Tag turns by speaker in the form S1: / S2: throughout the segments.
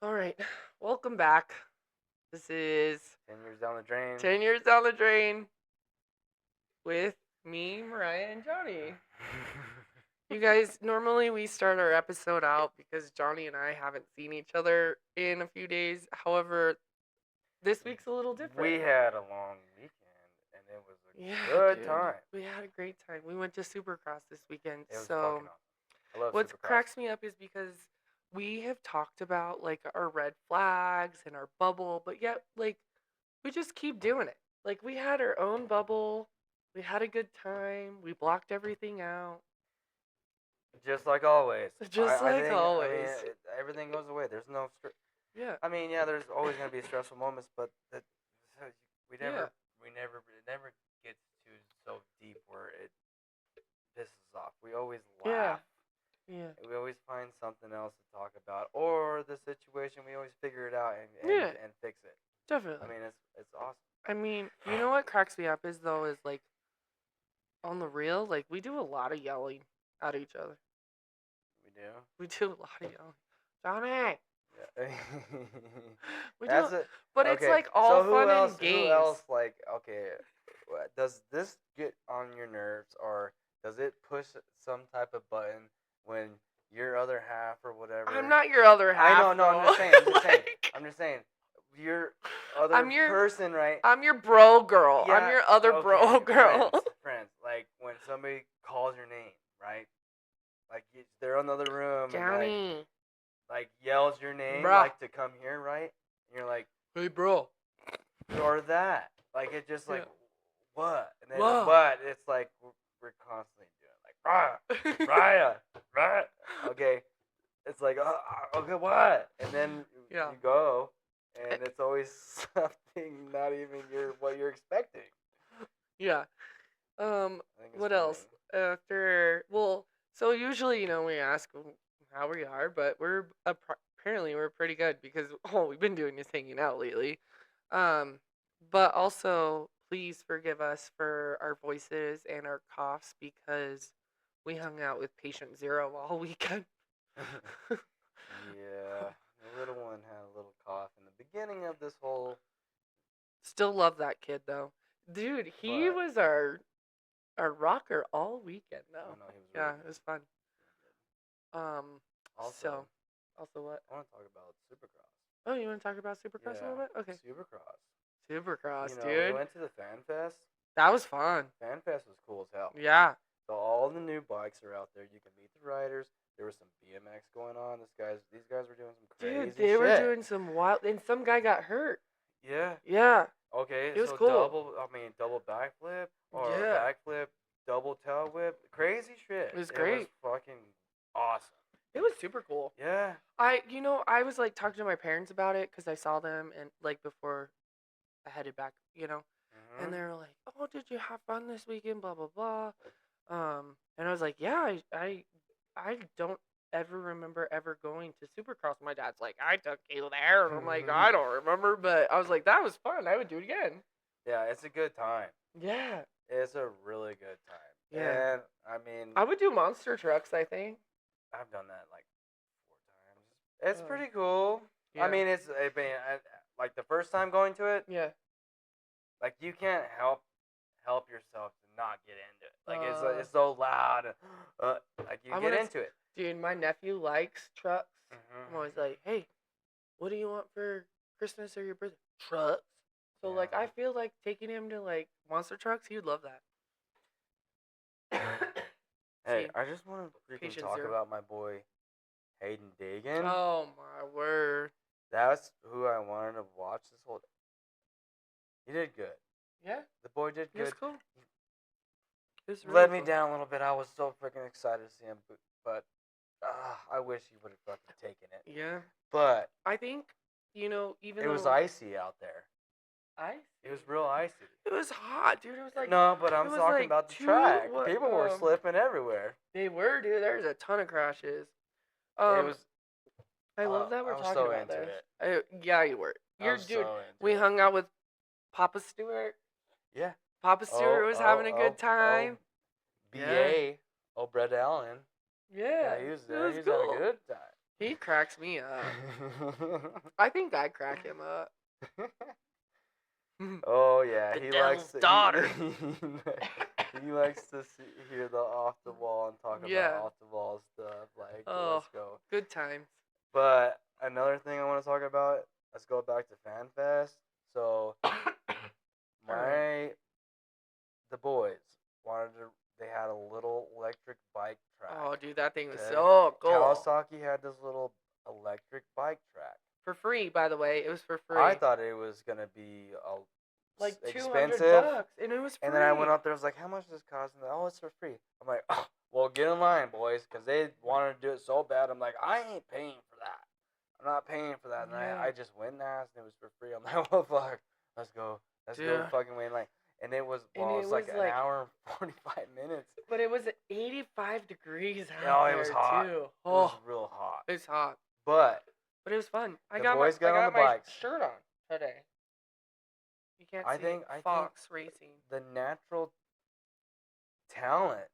S1: All right, welcome back. This is
S2: 10 years down the drain.
S1: 10 years down the drain with me, Mariah, and Johnny. You guys, normally we start our episode out because Johnny and I haven't seen each other in a few days. However, this week's a little different.
S2: We had a long weekend, and it was a good time.
S1: We had a great time. We went to Supercross this weekend.
S2: It was
S1: So,
S2: fucking awesome. I love
S1: what
S2: Supercross.
S1: cracks me up is because we have talked about like our red flags and our bubble, but yet like we just keep doing it. Like we had our own bubble, we had a good time, we blocked everything out.
S2: Just like always.
S1: Always.
S2: I mean, everything goes away. There's no
S1: Yeah.
S2: I mean, yeah, there's always gonna be stressful moments, but it never gets to so deep where it pisses off. We always laugh.
S1: Yeah.
S2: We always find something else to talk about, or the situation. We always figure it out and fix it.
S1: Definitely.
S2: I mean, it's awesome.
S1: I mean, you know what cracks me up is like on the real, like we do a lot of yelling at each other.
S2: We do.
S1: We do a lot of yelling. Johnny.
S2: Yeah.
S1: It's like all fun and games.
S2: Who else? Like, okay, does this get on your nerves, or does it push some type of button when your other half or whatever?
S1: I'm not your other half.
S2: I know. I'm just saying. I'm just saying. Your other person, right?
S1: I'm your bro girl.
S2: Yeah,
S1: I'm your other bro girl.
S2: Friends. Like when somebody calls your name, right? Like they're in another room
S1: Johnny.
S2: and like yells your name,
S1: Bruh.
S2: like to come here, right? And you're like,
S1: hey, bro.
S2: Or that. Like it just like what? And then
S1: Whoa.
S2: but it's like we're constantly doing like Raya. Okay. It's like okay, what? And then you go. And it's always something not even what you're expecting.
S1: Yeah. What else? So usually, we ask how we are, but apparently we're pretty good because all we've been doing is hanging out lately. But also, please forgive us for our voices and our coughs because we hung out with patient zero all weekend.
S2: Yeah. The little one had a little cough in the beginning of this whole.
S1: Still love that kid though, dude. He was our rocker all weekend though.
S2: No, he was
S1: yeah,
S2: really
S1: it was fun.
S2: Also
S1: what?
S2: I want to talk about Supercross.
S1: Oh, you want to talk about Supercross a little bit? Okay. Supercross, dude.
S2: We went to the Fan Fest.
S1: That was fun.
S2: Fan Fest was cool as hell.
S1: Yeah.
S2: So all the new bikes are out there. You can meet the riders. There was some BMX going on. These guys were doing some crazy shit.
S1: Dude, they were doing some wild, and some guy got hurt.
S2: Yeah.
S1: Yeah.
S2: Okay.
S1: It was cool.
S2: Double backflip or backflip, double tail whip, crazy shit.
S1: It was great.
S2: It was fucking awesome.
S1: It was super cool.
S2: Yeah.
S1: I was like talking to my parents about it because I saw them and like before I headed back, and they were like, "Oh, did you have fun this weekend?" Blah blah blah. And I was like, "Yeah, I don't ever remember ever going to Supercross." My dad's like, "I took you there," and I'm like, "I don't remember," but I was like, "That was fun. I would do it again."
S2: Yeah, it's a good time.
S1: Yeah.
S2: It's a really good time.
S1: Yeah.
S2: And I mean,
S1: I would do monster trucks. I think.
S2: I've done that like 4 times. It's pretty cool. Yeah. I mean, like the first time going to it.
S1: Yeah.
S2: Like you can't help yourself to not get into it. Like it's so loud. Like you get into it.
S1: Dude, my nephew likes trucks. I'm always like, "Hey, what do you want for Christmas or your birthday?" Trucks. So like, I feel like taking him to like monster trucks, he would love that.
S2: Hey, I just want to freaking talk about my boy Hayden Dagan.
S1: Oh my word!
S2: That's who I wanted to watch this whole. He did good.
S1: Yeah.
S2: The boy did good.
S1: It was cool.
S2: Let me down a little bit. I was so freaking excited to see him, but I wish he would have fucking taken it.
S1: Yeah.
S2: But
S1: I think even
S2: it was icy out there.
S1: Ice?
S2: It was real icy.
S1: It was hot, dude. It was like
S2: no, but I'm talking about the track. People were slipping everywhere.
S1: They were, dude. There's a ton of crashes. It was. I love that we're talking about this. Yeah, you were. We hung out with Papa Stewart.
S2: Yeah.
S1: Papa Stewart was having a good time.
S2: B.A. Brett Allen.
S1: Yeah.
S2: He was there. He was having a good time.
S1: He cracks me up. I think I crack him up.
S2: Oh yeah,
S1: the
S2: he
S1: devil's
S2: likes
S1: daughter.
S2: He likes to hear the off the wall and talk about off the wall stuff. Like, let's go.
S1: Good times.
S2: But another thing I want to talk about. Let's go back to FanFest. So, the boys wanted to. They had a little electric bike track.
S1: Oh, dude, that thing was so cool.
S2: Kawasaki had this little electric bike track.
S1: For free, by the way. It was for free.
S2: I thought it was going to be
S1: like
S2: expensive.
S1: $200, and it was free.
S2: And then I went up there, I was like, how much does this cost? And oh, it's for free. I'm like, oh, well, get in line, boys, because they wanted to do it so bad. I'm like, I ain't paying for that. I'm not paying for that. And I just went and asked, and it was for free. I'm like, well, fuck, let's go. Let's go fucking wait in line. And it was, it was like an hour and 45 minutes.
S1: But it was 85 degrees out there,
S2: it was hot.
S1: Too.
S2: It was real hot.
S1: It was hot.
S2: But
S1: it was fun. I
S2: the
S1: got
S2: boys got on the
S1: my
S2: bikes.
S1: shirt on today. You can't see
S2: think
S1: Fox Racing.
S2: The natural talent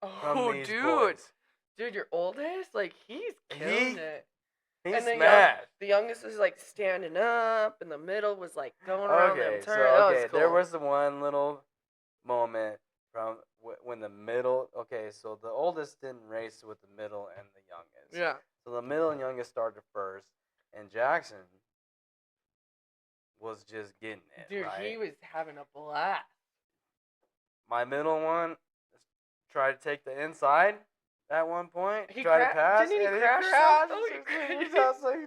S1: from these boys. Dude, your oldest, like, he's killing it.
S2: He's smashed.
S1: The youngest was like standing up, and the middle was like going around them turns.
S2: There was the one little moment from when the middle. Okay, so the oldest didn't race with the middle and the youngest.
S1: Yeah.
S2: So the middle and youngest started first, and Jackson was just getting it.
S1: Dude,
S2: right?
S1: He was having a blast.
S2: My middle one tried to take the inside. At one point, he tried to pass,
S1: didn't he
S2: and
S1: crash?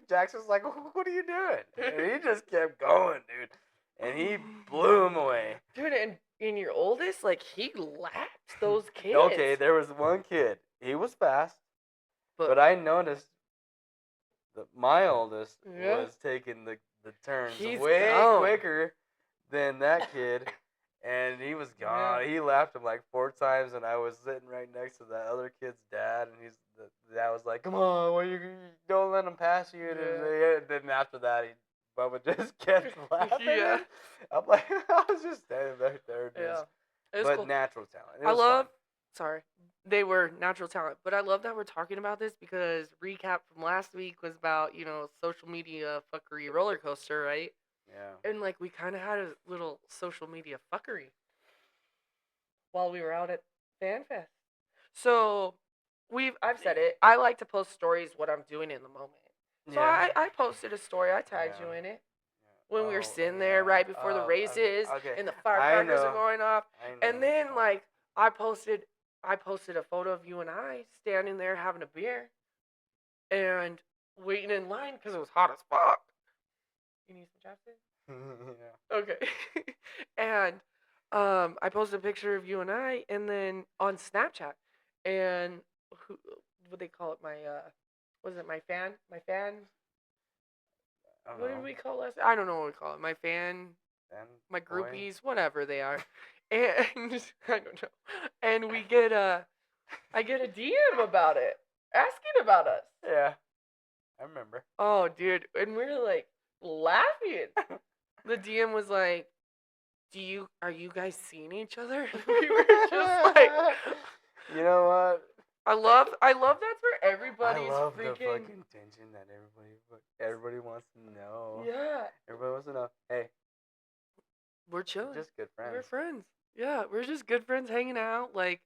S2: Jackson's like, "What are you doing?" And he just kept going, dude, and he blew him away.
S1: Dude, and your oldest, like, he lapped those kids.
S2: Okay, there was one kid. He was fast, but I noticed that my oldest was taking the turns way quicker than that kid. And he was gone. Yeah. He laughed him like 4 times, and I was sitting right next to that other kid's dad, and the dad was like, "Come on, you don't let him pass you." And then after that, Bubba just kept laughing. Yeah. I'm like, I was just standing back there, but cool. Natural talent.
S1: They were natural talent, but I love that we're talking about this because recap from last week was about social media fuckery roller coaster, right?
S2: Yeah.
S1: And like we kind of had a little social media fuckery while we were out at FanFest. So I've said it. I like to post stories what I'm doing in the moment. So I posted a story. I tagged you in it when we were sitting there right before the races and the firecrackers are going off. And then like I posted a photo of you and I standing there having a beer and waiting in line because it was hot as fuck. You need some chapstick?
S2: Yeah.
S1: Okay. And I posted a picture of you and I, and then on Snapchat, and what they call it? My fan? What did we call it? I don't know what we call it. My fan, my groupies, whatever they are. And I don't know. And I get a DM about it, asking about us.
S2: Yeah, I remember.
S1: Oh, dude, and we were like laughing. The DM was like, are you guys seeing each other? We were just like,
S2: you know what?
S1: I love that's where everybody's
S2: I love
S1: freaking
S2: the fucking tension that everybody wants to know.
S1: Yeah.
S2: Everybody wants to know. Hey,
S1: we're chilling.
S2: We're just good friends.
S1: We're friends. Yeah, we're just good friends hanging out. I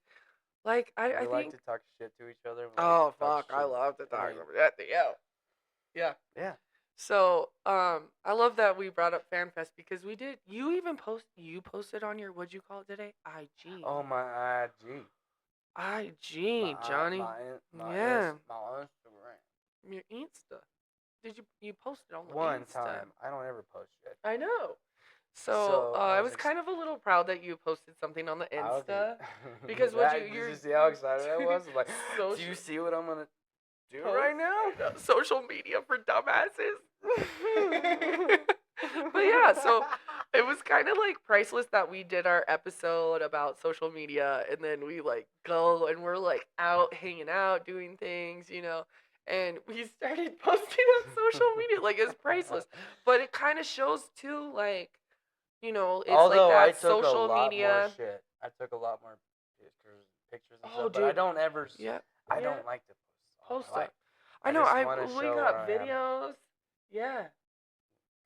S1: think
S2: like to talk shit to each other.
S1: Oh fuck, I love to talk over that. Yeah.
S2: Yeah.
S1: So, I love that we brought up FanFest because we did. You posted on your, what'd you call it today? IG.
S2: Oh, my IG.
S1: IG, Johnny.
S2: My Instagram.
S1: Your Insta. Did you posted on the
S2: One
S1: Insta?
S2: time. I don't ever post shit.
S1: I know. So I was kind of a little proud that you posted something on the Insta. Because
S2: did you see how excited I was? Like, do you see what I'm going to do right now?
S1: Social media for dumbasses. But yeah, so it was kind of like priceless that we did our episode about social media, and then we like go and we're like out hanging out doing things, and we started posting on social media. Like, it's priceless, but it kind of shows too, like, it's
S2: although
S1: like that
S2: I took
S1: social
S2: a lot
S1: media.
S2: More shit. I took a lot more pictures and stuff, but I don't ever. I don't like to
S1: post stuff. I know. We got videos. Yeah.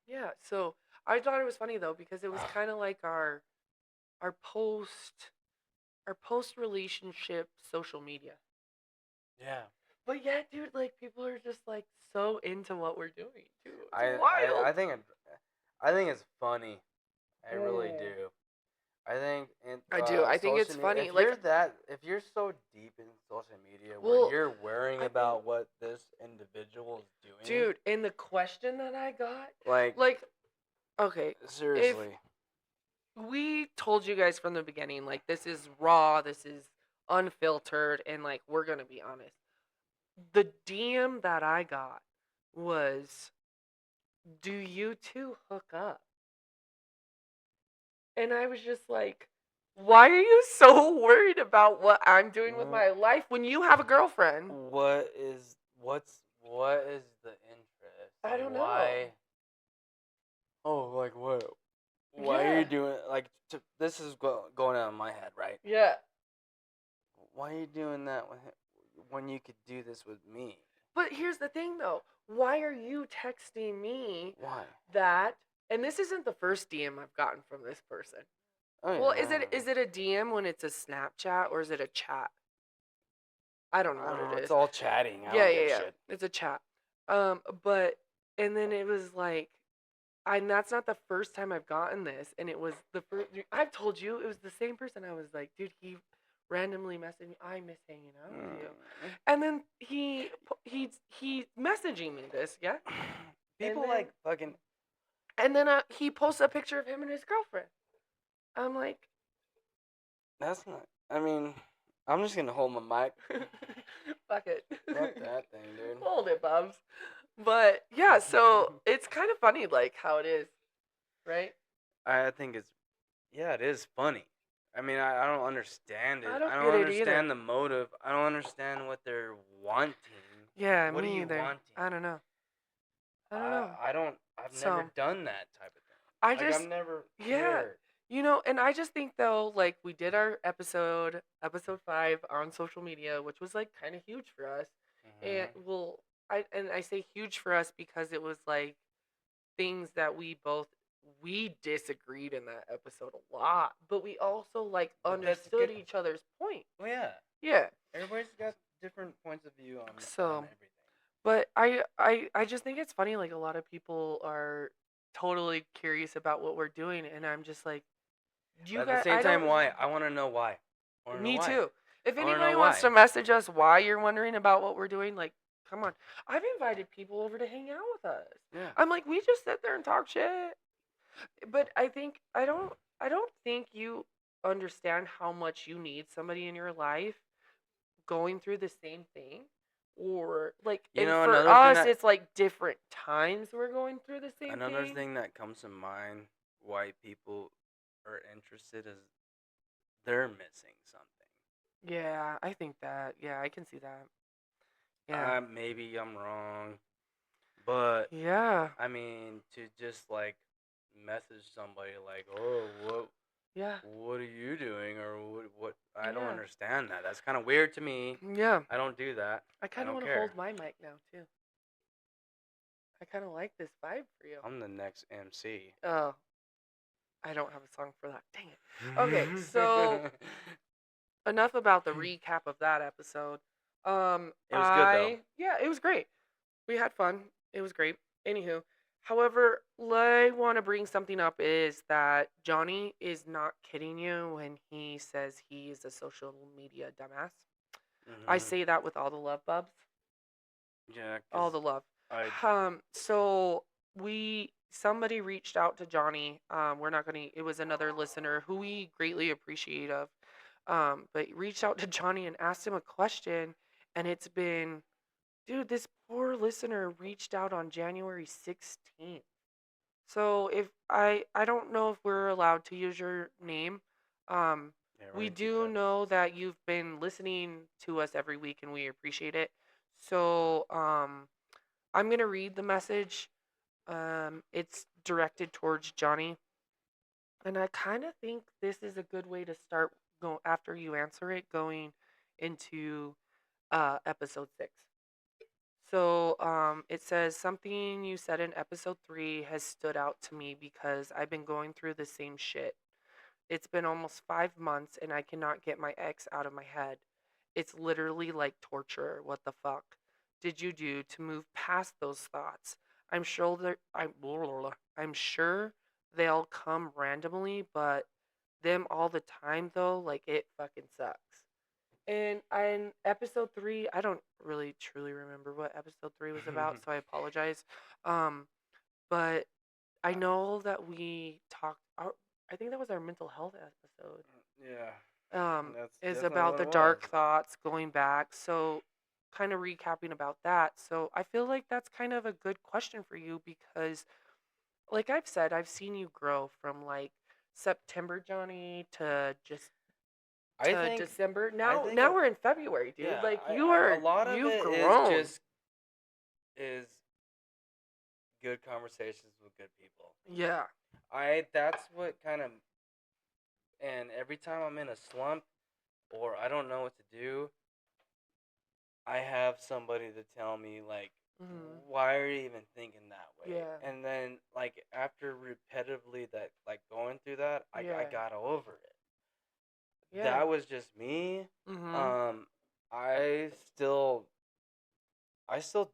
S1: Yeah. So I thought it was funny though because it was kind of like our post relationship social media.
S2: Yeah.
S1: But yeah, dude, like people are just like so into what we're doing too. It's wild.
S2: I think it's funny. I really do. I think
S1: I do. I think it's funny.
S2: If you're so deep in social media where you're worrying about what this individual is doing,
S1: dude, and the question that I got, okay,
S2: seriously,
S1: we told you guys from the beginning, like this is raw, this is unfiltered, and like we're gonna be honest. The DM that I got was, "Do you two hook up?" And I was just like, why are you so worried about what I'm doing with my life when you have a girlfriend?
S2: What is the interest?
S1: I don't know.
S2: Oh, like what? Why are you doing this is going on in my head, right?
S1: Yeah.
S2: Why are you doing that when you could do this with me?
S1: But here's the thing though. Why are you texting me?
S2: Why?
S1: That, and this isn't the first DM I've gotten from this person. Oh, well, yeah. Is it a DM when it's a Snapchat or is it a chat? I don't know what it is.
S2: It's all chatting.
S1: Yeah. It's a chat. But and then it was like, and that's not the first time I've gotten this, and it was the first. I've told you it was the same person. I was like, dude, he randomly messaged me. I miss hanging out with you, and then he's messaging me this, yeah.
S2: People like fucking.
S1: And then he posts a picture of him and his girlfriend. I'm like,
S2: that's not. I mean, I'm just gonna hold my mic.
S1: Fuck it.
S2: Fuck that thing, dude.
S1: Hold it, Bubs. But yeah, so it's kind of funny, like how it is, right?
S2: I think it is funny. I mean, I don't understand it. I don't
S1: understand
S2: the motive. I don't understand what they're wanting.
S1: Yeah, what me either. Wanting? I don't know.
S2: I've never done that type of thing. I've never.
S1: Yeah. You know, and I just think though, like we did our episode 5 on social media, which was like kind of huge for us, and I say huge for us because it was like things that we disagreed in that episode a lot, but we also like understood each other's point.
S2: Well, yeah.
S1: Yeah.
S2: Everybody's got different points of view on everything.
S1: But I just think it's funny, like a lot of people are totally curious about what we're doing, and I'm just like,
S2: at the same time, why? I want to know why.
S1: Me too. If anybody wants to message us why you're wondering about what we're doing, like, come on. I've invited people over to hang out with us.
S2: Yeah.
S1: I'm like, we just sit there and talk shit. But I don't think you understand how much you need somebody in your life going through the same thing. Or like, for us, it's like different times we're going through the same thing.
S2: Another thing that comes to mind why people are interested is they're missing something.
S1: Yeah, I think that. Yeah, I can see that. Yeah.
S2: Maybe I'm wrong, but
S1: yeah.
S2: I mean, to just like message somebody like, "Oh, what?
S1: Yeah.
S2: What are you doing?" or what? I don't understand that. That's kind of weird to me.
S1: Yeah.
S2: I don't do that.
S1: I kind of want to hold my mic now too. I kind of like this vibe for you.
S2: I'm the next MC.
S1: Oh. I don't have a song for that. Dang it. Okay, so enough about the recap of that episode.
S2: It was good though.
S1: Yeah, it was great. We had fun. It was great. Anywho, however, I want to bring something up is that Johnny is not kidding you when he says he is a social media dumbass. Mm-hmm. I say that with all the love, Bubs.
S2: Yeah.
S1: All the love. So somebody reached out to Johnny. It was another listener who we greatly appreciate of. But reached out to Johnny and asked him a question, and it's been, dude, this poor listener reached out on January 16th. So if I don't know if we're allowed to use your name. We do know that you've been listening to us every week, and we appreciate it. So I'm gonna read the message. It's directed towards Johnny, and I kind of think this is a good way to start after you answer it, going into episode 6. So, it says something you said in episode 3 has stood out to me because I've been going through the same shit. It's been almost 5 months and I cannot get my ex out of my head. It's literally like torture. What the fuck did you do to move past those thoughts? I'm sure they'll come randomly, but them all the time though, like it fucking sucks. And in episode 3, I don't really truly remember what episode 3 was about, so I apologize. Um, but I know that we talked. I think that was our mental health episode.
S2: Yeah.
S1: Is about the dark thoughts going back. So, kind of recapping about that. So, I feel like that's kind of a good question for you because, like I've said, I've seen you grow from like September Johnny to just December. Now we're in February, dude.
S2: Yeah,
S1: like
S2: a lot of
S1: you've
S2: it
S1: grown.
S2: is good conversations with good people.
S1: Yeah.
S2: That's what kind of, and every time I'm in a slump or I don't know what to do, I have somebody to tell me like, why are you even thinking that way?
S1: Yeah.
S2: And then like after repetitively that like going through that, I got over it. Yeah. That was just me. I still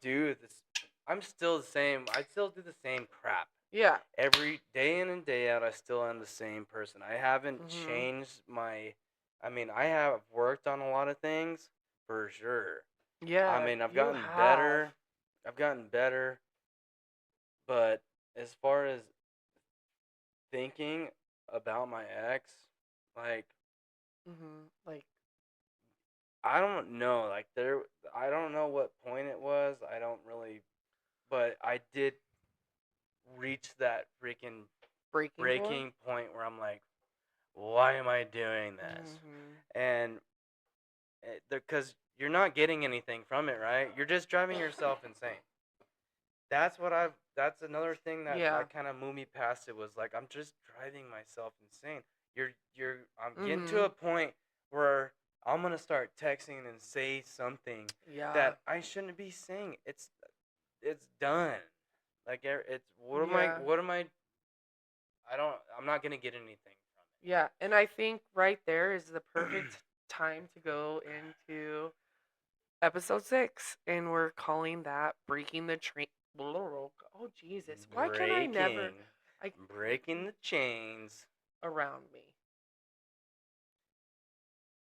S2: do this. I'm still the same. I still do the same crap.
S1: Yeah.
S2: Every day in and day out, I still am the same person. I haven't changed my. I mean, I have worked on a lot of things for sure.
S1: Yeah.
S2: I mean, I've gotten better. But as far as thinking about my ex, like,
S1: like,
S2: I don't know. Like I don't know what point it was. I don't really, but I did reach that freaking breaking point where I'm like, why am I doing this? And because you're not getting anything from it, right? You're just driving yourself insane. That's another thing that like kind of moved me past it was like, I'm just driving myself insane. I'm getting to a point where I'm going to start texting and say something that I shouldn't be saying. It's done. Like I'm not going to get anything from it.
S1: Yeah, and I think right there is the perfect time to go into episode 6, and we're calling that breaking the train. Oh Jesus! Why can't I never?
S2: Breaking the chains
S1: around me.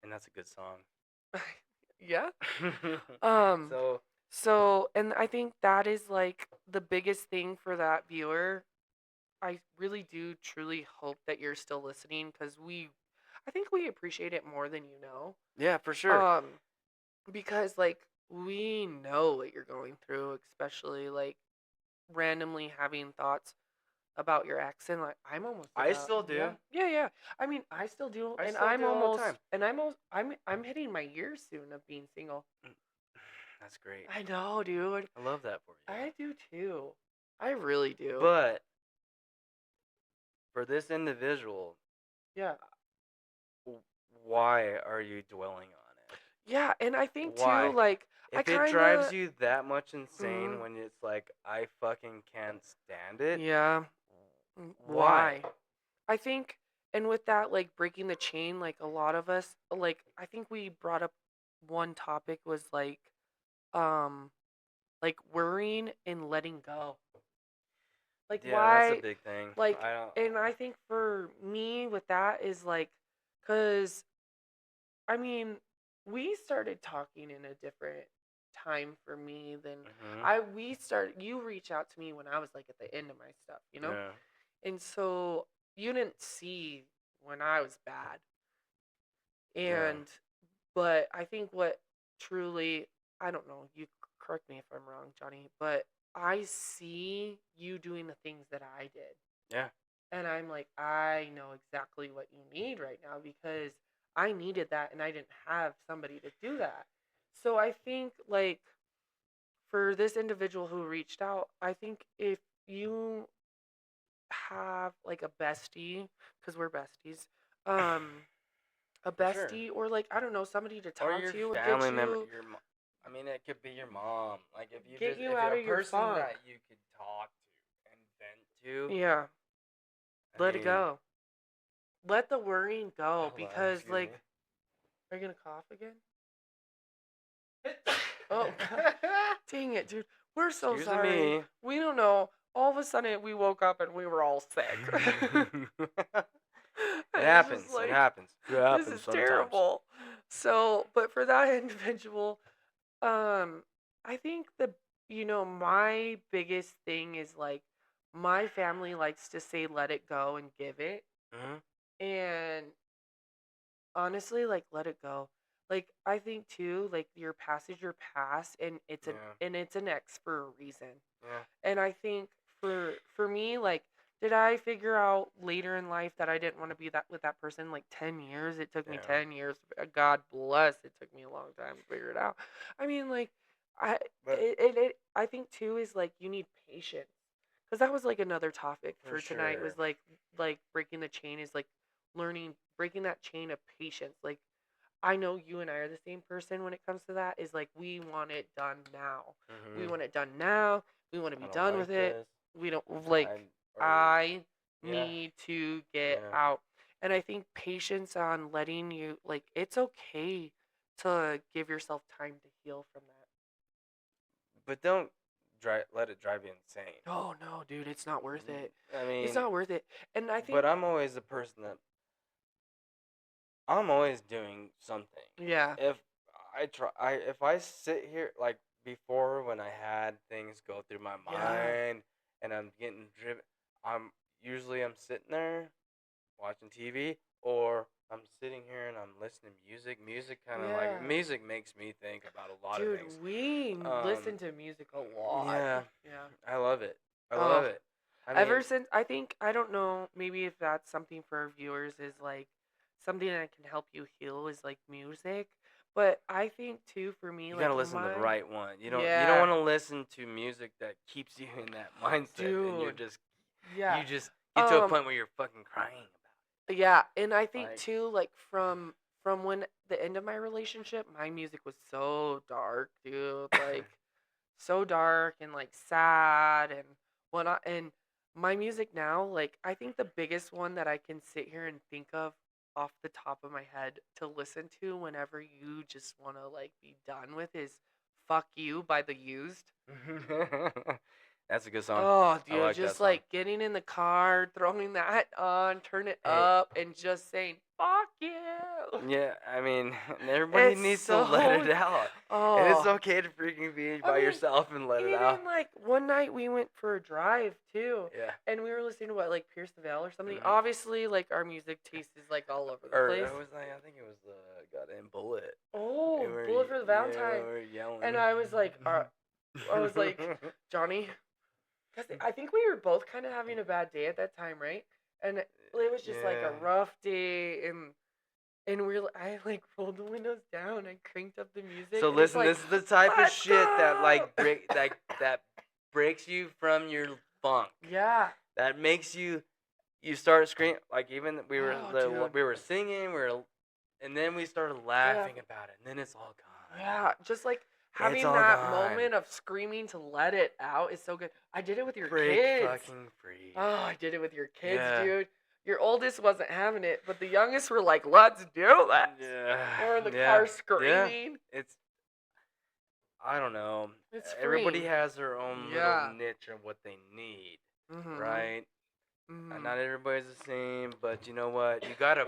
S2: And that's a good song.
S1: Yeah. So, and I think that is like the biggest thing for that viewer. I really do truly hope that you're still listening because I think we appreciate it more than you know.
S2: Yeah, for sure.
S1: Because like we know what you're going through, especially like randomly having thoughts about your ex, and like
S2: I still do.
S1: Yeah. I mean, I still do, and I'm hitting my year soon of being single.
S2: That's great.
S1: I know, dude.
S2: I love that for you.
S1: I do too. I really do.
S2: But for this individual, why are you dwelling on it?
S1: Yeah, and I think too, like,
S2: if it drives you that much insane when it's like, I fucking can't stand it.
S1: Yeah. Why? I think, and with that, like breaking the chain, like a lot of us, like I think we brought up one topic was like worrying and letting go. Like why?
S2: That's a big thing.
S1: Like, and I think for me with that is like, cause, I mean, we started talking in a different time for me than you reached out to me when I was like at the end of my stuff, you know? Yeah. And so you didn't see when I was bad. And but I think what truly, I don't know, you correct me if I'm wrong, Johnny, but I see you doing the things that I did.
S2: Yeah.
S1: And I'm like, I know exactly what you need right now because I needed that and I didn't have somebody to do that. So I think like for this individual who reached out, I think if you have like a bestie, because we're besties, a bestie or like, I don't know, somebody to talk to
S2: or your family member, I mean, it could be your mom. Like if you
S1: get
S2: just
S1: you
S2: if
S1: out
S2: you're
S1: of
S2: a
S1: your
S2: person
S1: funk.
S2: that you could talk to and vent to.
S1: Yeah. Let it
S2: mean,
S1: go. Let the worrying go,
S2: hold on,
S1: because
S2: excuse
S1: like,
S2: me.
S1: are you gonna cough again? Oh, dang it, dude. We're so
S2: Excuse
S1: sorry.
S2: me.
S1: We don't know. All of a sudden, we woke up and we were all sick.
S2: It happens.
S1: Like,
S2: it happens. It happens
S1: this is
S2: sometimes.
S1: terrible. So, but for that individual, I think my biggest thing is like, my family likes to say, let it go and give it.
S2: Mm-hmm.
S1: And honestly, like, let it go. Like, I think too, like, your past is your past, and it's an ex for a reason.
S2: Yeah.
S1: And I think for me, like, did I figure out later in life that I didn't want to be that with that person? Like 10 years, it took me 10 years. God bless, it took me a long time to figure it out. I mean, like, I think too is like, you need patience, because that was like another topic for tonight. Was like breaking the chain is like breaking that chain of patience. Like, I know you and I are the same person when it comes to that. Is like, we want it done now.
S2: Mm-hmm.
S1: We want it done now. We want to be done with it. We don't like. I need to get out. And I think patience on letting you, like, it's okay to give yourself time to heal from that.
S2: But don't let it drive you insane.
S1: Oh no, dude, it's not worth it.
S2: I mean,
S1: it's not worth it. And I think.
S2: But I'm always the person that I'm always doing something.
S1: Yeah.
S2: If I sit here like before, when I had things go through my mind and I'm getting driven, I'm sitting there watching TV, or I'm sitting here and I'm listening to music. Music makes me think about a lot of things.
S1: Dude, we listen to music a lot.
S2: Yeah. I love it.
S1: Ever since, I think, I don't know, maybe if that's something for our viewers, is like something that can help you heal is like music. But I think too, for me,
S2: you
S1: like,
S2: gotta listen to the right one. You don't want to listen to music that keeps you in that mindset, dude, and you just get to a point where you're fucking crying about it.
S1: Yeah, and I think too, like, from when the end of my relationship, my music was so dark, dude. Like, so dark and like sad and whatnot. And my music now, like, I think the biggest one that I can sit here and think of off the top of my head to listen to whenever you just want to like be done with is "Fuck You" by The Used.
S2: That's a good song.
S1: Oh, dude, just like getting in the car, throwing that on, turn it up, and just saying "fuck you."
S2: Yeah, I mean, everybody needs to let it out. Oh. And it's okay to freaking be by yourself and let it out.
S1: Even like one night we went for a drive too.
S2: Yeah.
S1: And we were listening to like Pierce the Veil or something. Mm-hmm. Obviously, like, our music taste is like all over the place.
S2: I think it was goddamn Bullet.
S1: Oh, Bullet for the Valentine.
S2: Yeah, we were yelling.
S1: And I was like, Johnny, because I think we were both kind of having a bad day at that time, right? And it was just like a rough day, and I like rolled the windows down and cranked up the music.
S2: So listen, this is the type of shit that like that breaks you from your funk.
S1: Yeah.
S2: That makes you start screaming. Like, even we were singing, and then we started laughing about it, and then it's all gone.
S1: Yeah, just like having that moment of screaming to let it out is so good. I did it with your kids.
S2: Fucking free.
S1: Oh, I did it with your kids, dude. Your oldest wasn't having it, but the youngest were like, "Let's do that."
S2: Yeah.
S1: We're in the car screaming.
S2: Yeah. I don't know.
S1: It's free.
S2: Everybody has their own little niche of what they need, right? Mm-hmm. And not everybody's the same, but you know what? You gotta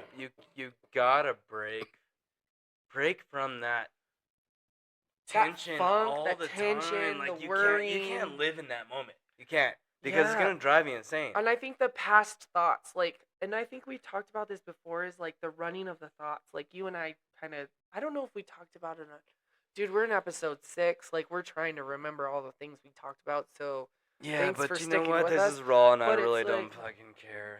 S2: break from that tension, all the tension, like,
S1: the worrying.
S2: You can't live in that moment. You can't, because it's gonna drive you insane.
S1: And I think the past thoughts, like, and I think we talked about this before, is like the running of the thoughts. Like, you and I I don't know if we talked about it. Dude, we're in episode 6. Like, we're trying to remember all the things we talked about. So
S2: yeah, but you know what? This is raw, and I really don't fucking care.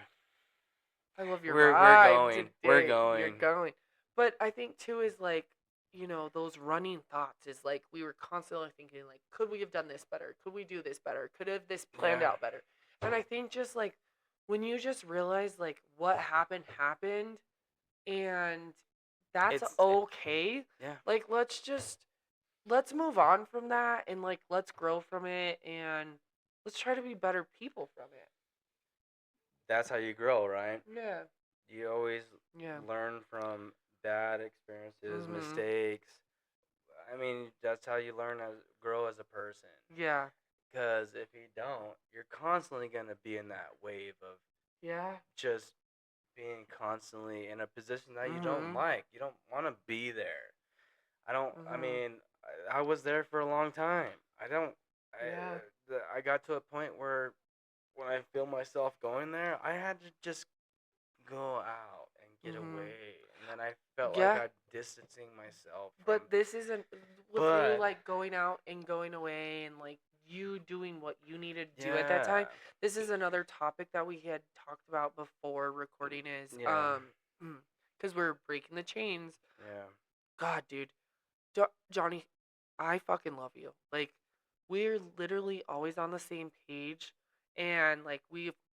S1: I love your vibe.
S2: We're going.
S1: You're going. But I think too is like, those running thoughts is like, we were constantly thinking like, could we have done this better? Could we do this better? Could have this planned out better? And I think just like, when you just realize like what happened, and that's okay.
S2: Yeah.
S1: Like, let's just let's move on from that and like let's grow from it and let's try to be better people from it.
S2: That's how you grow, right?
S1: Yeah.
S2: You always learn from bad experiences, mistakes. I mean, that's how you learn grow as a person.
S1: Yeah.
S2: Because if you don't, you're constantly going to be in that wave of just being constantly in a position that you don't like. You don't want to be there. I mean, I was there for a long time. I got to a point where when I feel myself going there, I had to just go out and get away. And then I felt like I'm distancing myself.
S1: But this isn't with you like going out and going away and like you doing what you needed to do at that time. This is another topic that we had talked about before recording is because we're breaking the chains.
S2: Yeah.
S1: God, dude. Johnny, I fucking love you. Like, we're literally always on the same page, and like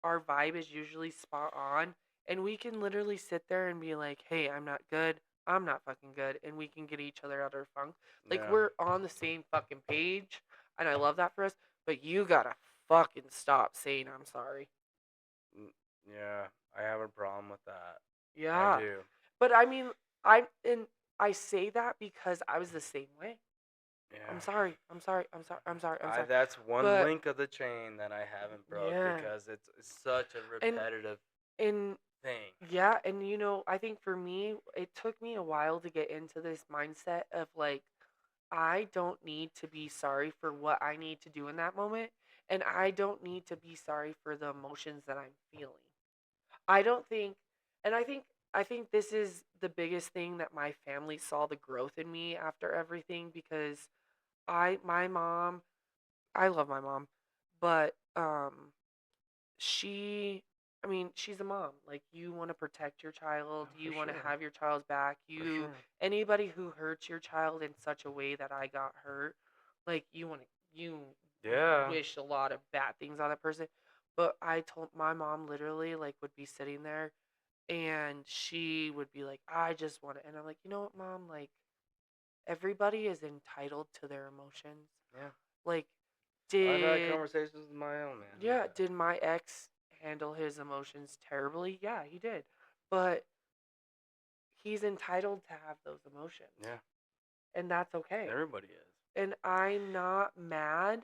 S1: our vibe is usually spot on, and we can literally sit there and be like, "Hey, I'm not good. I'm not fucking good," and we can get each other out of our funk. Like we're on the same fucking page, and I love that for us. But you gotta fucking stop saying I'm sorry.
S2: Yeah, I have a problem with that.
S1: Yeah,
S2: I do.
S1: But I mean, I say that because I was the same way. Yeah. I'm sorry.
S2: That's one link of the chain that I haven't broke because it's such a repetitive thing.
S1: Yeah, and you know, I think for me, it took me a while to get into this mindset of like, I don't need to be sorry for what I need to do in that moment, and I don't need to be sorry for the emotions that I'm feeling. I don't think, and I think this is the biggest thing that my family saw the growth in me after everything because my mom, I love my mom, but she I mean, she's a mom. Like you want to protect your child, you want to have your child's back. Anybody who hurts your child in such a way that I got hurt, like you wish a lot of bad things on that person. But I told my mom literally like would be sitting there and she would be like, I just want to, and I'm like, you know what, mom, like everybody is entitled to their emotions.
S2: Yeah.
S1: Like,
S2: I've had conversations with my own man.
S1: Yeah, did my ex handle his emotions terribly? Yeah, he did. But he's entitled to have those emotions.
S2: Yeah.
S1: And that's okay.
S2: Everybody is.
S1: And I'm not mad,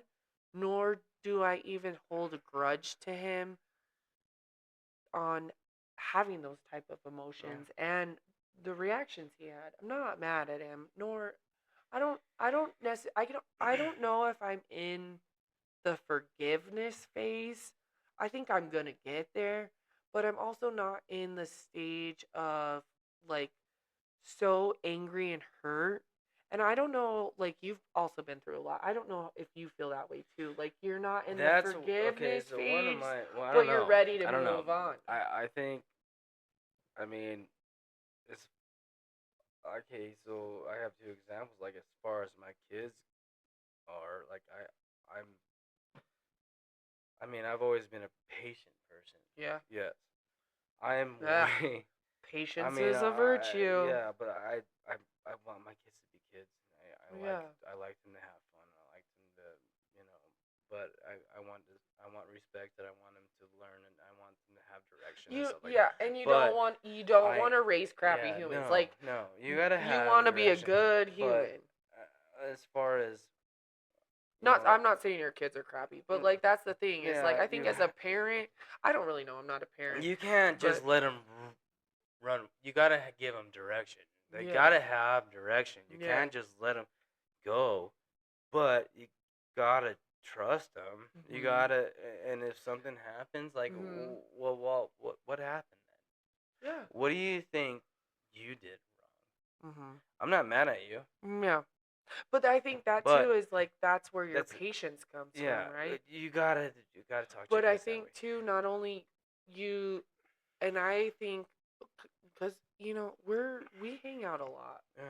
S1: nor do I even hold a grudge to him on having those type of emotions and the reactions he had. I'm not mad at him, nor I don't necessarily I don't know if I'm in the forgiveness phase. I think I'm going to get there, but I'm also not in the stage of like so angry and hurt. And I don't know, like you've also been through a lot. I don't know if you feel that way too. Like you're not in the forgiveness phase, but you're ready to move on.
S2: I think, I mean, it's okay. So I have two examples. Like as far as my kids are, like I mean, I've always been a patient person.
S1: Yeah.
S2: Yes. I am way.
S1: Patience is a virtue.
S2: Yeah, but I want my kids to be kids. I like them to have fun. I like them to, you know. But I want respect. That I want them to learn, and I want them to have direction. And stuff like that.
S1: And you don't want to raise crappy humans.
S2: No, you gotta have.
S1: You want to be a good human.
S2: As far as
S1: I'm not saying your kids are crappy, but like that's the thing is like I think as a parent, I don't really know. I'm not a parent.
S2: You can't just let them run. You gotta give them direction. They gotta have direction. You can't just let them go, but you gotta trust them. You gotta, and if something happens, like, well, what happened then?
S1: Yeah.
S2: What do you think you did wrong? I'm not mad at you.
S1: Yeah. But I think that too is like that's where your patience comes from, right?
S2: You gotta talk.
S1: But I think too, not only you, and I think because you know we hang out a lot.
S2: Yeah.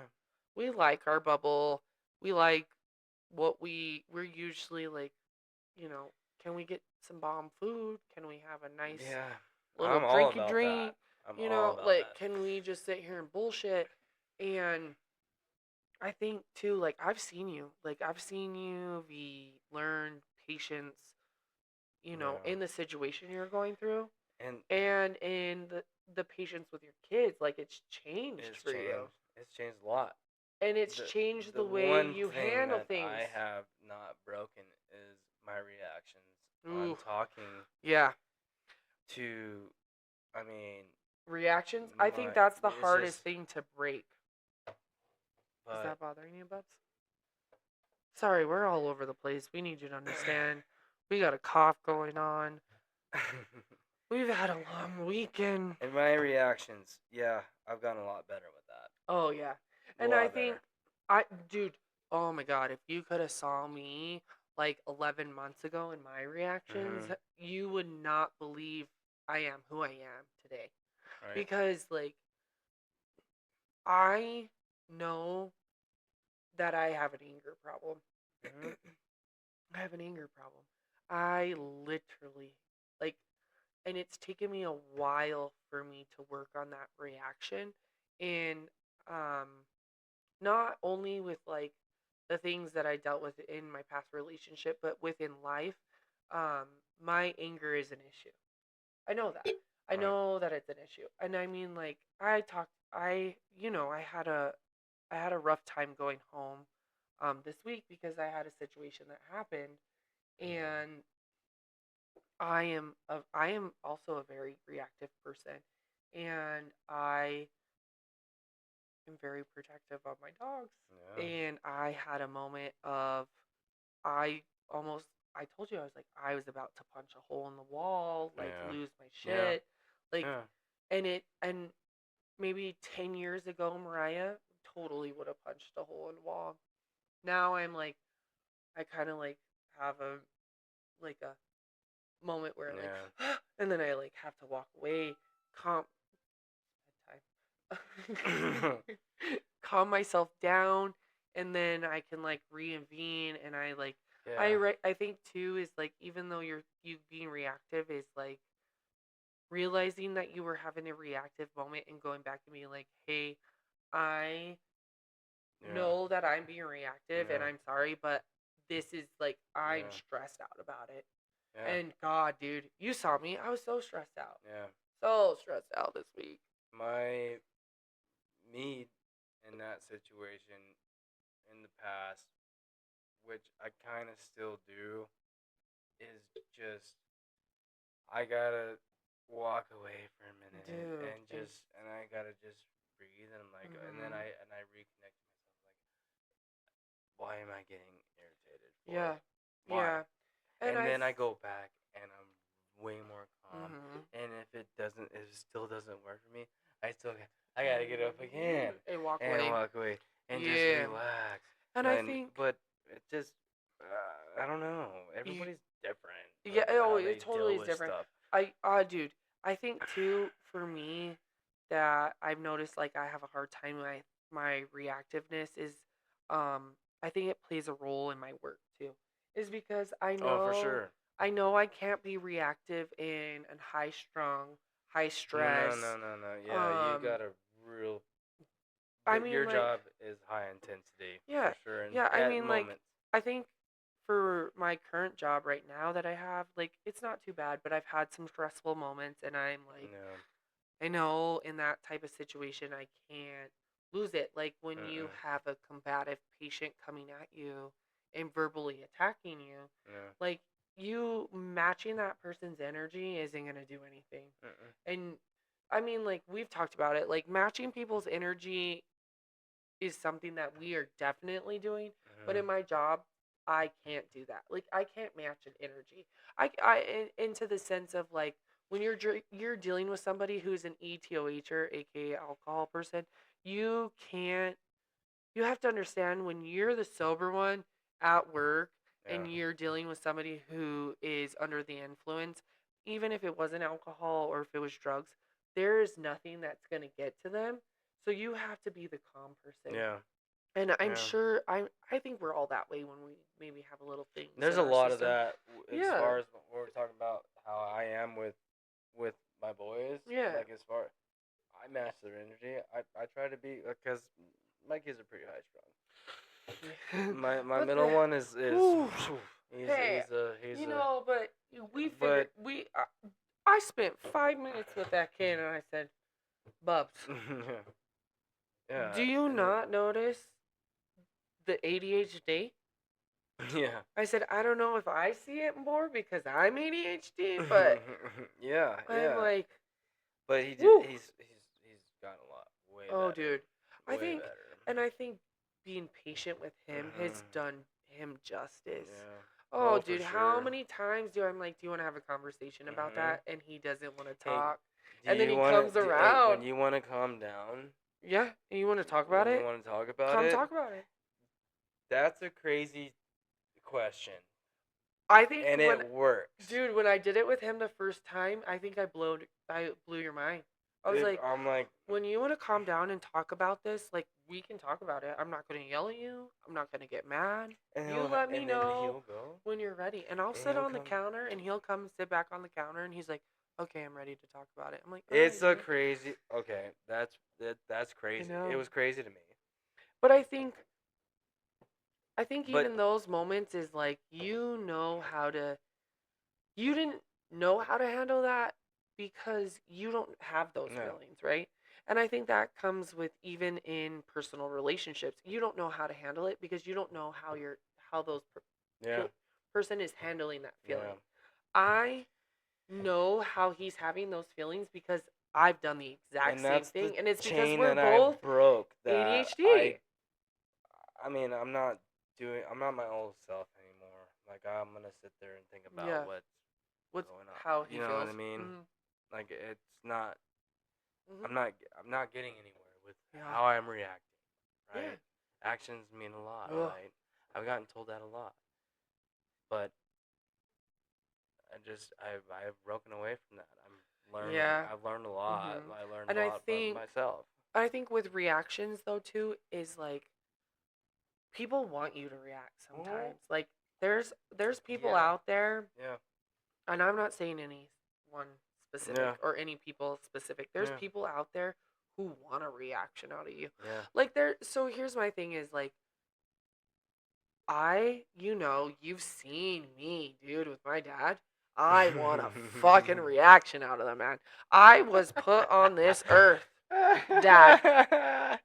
S1: We like our bubble. We like what we're usually like. You know, can we get some bomb food? Can we have a nice little drinky drink? You know, like can we just sit here and bullshit and I think too, like I've seen you, learn patience,
S2: Yeah.
S1: in the situation you're going through,
S2: And
S1: and in the patience with your kids. Like it's changed
S2: it's
S1: for you,
S2: changed. It's changed a lot.
S1: and it's
S2: The
S1: changed
S2: the
S1: the way
S2: one
S1: you
S2: thing
S1: handle
S2: that
S1: things.
S2: I have not broken is my reactions on
S1: Ooh,
S2: talking
S1: yeah.
S2: to, I mean,
S1: Reactions. I think
S2: my
S1: that's the
S2: it's
S1: hardest
S2: just,
S1: thing to break. Is
S2: but
S1: that bothering you, Bubs? Sorry, we're all over the place. We need you to understand. We got a cough going on. We've had a long weekend.
S2: and my reactions, yeah, I've gotten a lot better with that.
S1: Oh yeah.
S2: A
S1: And I
S2: lot
S1: think
S2: better.
S1: dude, oh my god, if you could have saw me like 11 months ago in my reactions, you would not believe I am who I am today.
S2: Right.
S1: Because like I know that I have an anger problem. I have an anger problem. I literally like, and it's taken me a while for me to work on that reaction, and um not only with like the things that I dealt with in my past relationship, but within life. um my anger is an issue. I know that. I
S2: Right.
S1: know that it's an issue. And I mean, like, I had a rough time going home this week because I had a situation that happened, and I am also a very reactive person, and I am very protective of my dogs.
S2: Yeah.
S1: And I had a moment of I almost I told you I was like I was about to punch a hole in the wall, like
S2: Yeah.
S1: lose my
S2: Yeah.
S1: shit. Like
S2: Yeah.
S1: and maybe 10 years ago, Mariah totally would have punched a hole in the wall. Now I'm like I kind of like have a moment where like
S2: Yeah.
S1: and then I like have to walk away, calm time. Calm myself down, and then I can like reinvene, and I like
S2: Yeah.
S1: I think too is like even though you being reactive is like realizing that you were having a reactive moment and going back and being like, hey, I
S2: Yeah.
S1: know that I'm being reactive and
S2: Yeah.
S1: I'm sorry, but this is like I'm
S2: Yeah.
S1: stressed out about it.
S2: Yeah.
S1: And God, dude, you saw me. I was so stressed out.
S2: Yeah.
S1: So stressed out this week.
S2: Me in that situation in the past, which I kind of still do, is just I gotta walk away for a minute
S1: Dude,
S2: and I gotta just breathe, and I'm like, and then I reconnect to myself, like, why am I getting irritated for?
S1: yeah.
S2: Why?
S1: Yeah.
S2: And then I go back and I'm way more calm.
S1: Mhm.
S2: And if it still doesn't work for me, I gotta get up again
S1: And walk
S2: and
S1: away.
S2: walk away and just
S1: Yeah.
S2: relax.
S1: And I think
S2: but it just, I don't know. Everybody's different.
S1: yeah,
S2: How
S1: it
S2: they
S1: totally
S2: deal
S1: is
S2: with
S1: different.
S2: stuff.
S1: Dude, I think too for me that I've noticed like I have a hard time with my reactiveness is I think it plays a role in my work too. Is because
S2: Oh, for sure.
S1: I know I can't be reactive in and high strung, high
S2: No,
S1: stress.
S2: no. Yeah, you got a real.
S1: I mean
S2: Your
S1: like
S2: job is high intensity
S1: yeah.
S2: for sure, and
S1: Yeah, I
S2: at
S1: mean like
S2: moments.
S1: I think for my current job right now that I have, like it's not too bad, but I've had some stressful moments and I'm like
S2: Yeah.
S1: I know in that type of situation I can't lose it. Like when you have a combative patient coming at you and verbally attacking you,
S2: Yeah.
S1: like you matching that person's energy isn't going to do anything. And I mean like we've talked about it, like matching people's energy is something that we are definitely doing, but in my job I can't do that. Like I can't match an energy. Into the sense of like when you're dealing with somebody who's an ETOHer, aka alcohol person, you can't. You have to understand when you're the sober one at work and you're dealing with somebody who is under the influence, even if it wasn't alcohol or if it was drugs, there is nothing that's gonna get to them. So you have to be the calm person.
S2: Yeah.
S1: And I'm sure I think we're all that way when we maybe have a little thing.
S2: There's a lot of that as
S1: Yeah.
S2: far as what we're talking about how I am with my boys.
S1: Yeah.
S2: Like as far I match their energy. I try to be because my kids are pretty high strung. My middle one is
S1: hey,
S2: he's
S1: but we figured I spent 5 minutes with that kid and I said, Bubs,
S2: yeah.
S1: Do you not notice the ADHD?
S2: Yeah.
S1: I said, I don't know if I see it more because I'm ADHD, but
S2: yeah,
S1: I'm like,
S2: but he's gotten a lot way better.
S1: Oh, dude, I think,
S2: better.
S1: and I think being patient with him has done him justice.
S2: Yeah.
S1: Oh, dude, how many times do I'm like, do you want to have a conversation about that? And he doesn't want to talk. And then he comes around.
S2: When you want to calm down.
S1: Yeah, and you want to talk about it?
S2: You want to talk about
S1: Come talk about it.
S2: That's a crazy question.
S1: I think,
S2: and it works,
S1: dude. When I did it with him the first time, I think I blew your mind. I was like,
S2: I'm like,
S1: when you want to calm down and talk about this, like we can talk about it. I'm not gonna yell at you. I'm not gonna get mad.
S2: And
S1: you let me know when you're ready, and I'll sit on the counter, and he'll come sit back on the counter, and he's like, "Okay, I'm ready to talk about it." I'm like,
S2: "It's a crazy." Okay, that's crazy. It was crazy to me.
S1: But I think even those moments is like you didn't know how to handle that because you don't have those feelings, right? And I think that comes with even in personal relationships. You don't know how to handle it because you don't know how those person is handling that feeling. Yeah. I know how he's having those feelings because I've done the exact same thing, and it's because we're both ADHD.
S2: I mean, I'm not my old self anymore. Like I'm gonna sit there and think about what's going on.
S1: How he
S2: feels.
S1: What
S2: I mean? Mm-hmm. Like it's not. Mm-hmm. I'm not getting anywhere with how I'm reacting. Right. Yeah. Actions mean a lot. Ugh. Right. I've gotten told that a lot, but I've broken away from that. I've learned a lot. Mm-hmm. I learned a lot about myself.
S1: I think with reactions though too is like people want you to react sometimes. Mm-hmm. Like there's people out there.
S2: Yeah.
S1: And I'm not saying anyone specific or any people specific. There's people out there who want a reaction out of you.
S2: Yeah.
S1: Like so here's my thing is like you've seen me, dude, with my dad. I want a fucking reaction out of the man. I was put on this earth, Dad.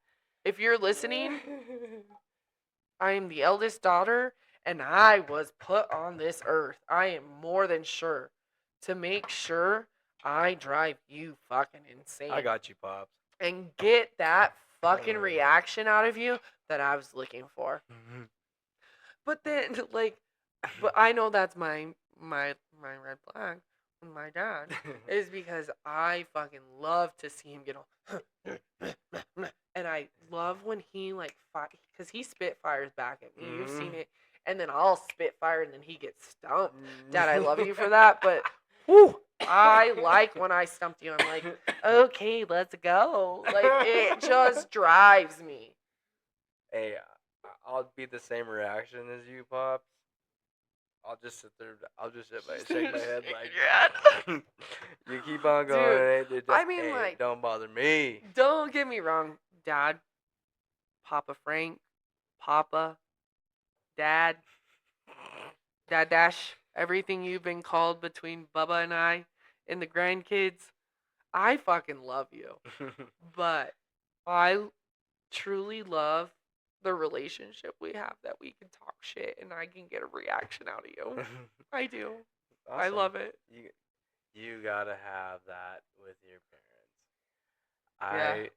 S1: If you're listening, I am the eldest daughter, and I was put on this earth. I am more than sure to make sure I drive you fucking insane.
S2: I got you, Pops.
S1: And get that fucking reaction out of you that I was looking for. Mm-hmm. But then, but I know that's my red flag with my dad is because I fucking love to see him get all, and I love when he because he spitfires back at me. Mm-hmm. You've seen it, and then I'll spitfire, and then he gets stumped. Mm-hmm. Dad, I love you for that, but I like when I stumped you. I'm like, okay, let's go. Like it just drives me.
S2: Hey. I'll be the same reaction as you, Pops. I'll just sit there. I'll just shake my head like, you keep on going. Dude, I mean, don't bother me.
S1: Don't get me wrong, Dad, Papa Frank, Papa, Dad, Dad Dash, everything you've been called between Bubba and I and the grandkids. I fucking love you. But I truly love the relationship we have that we can talk shit and I can get a reaction out of you. I do. Awesome. I love it.
S2: You gotta have that with your parents.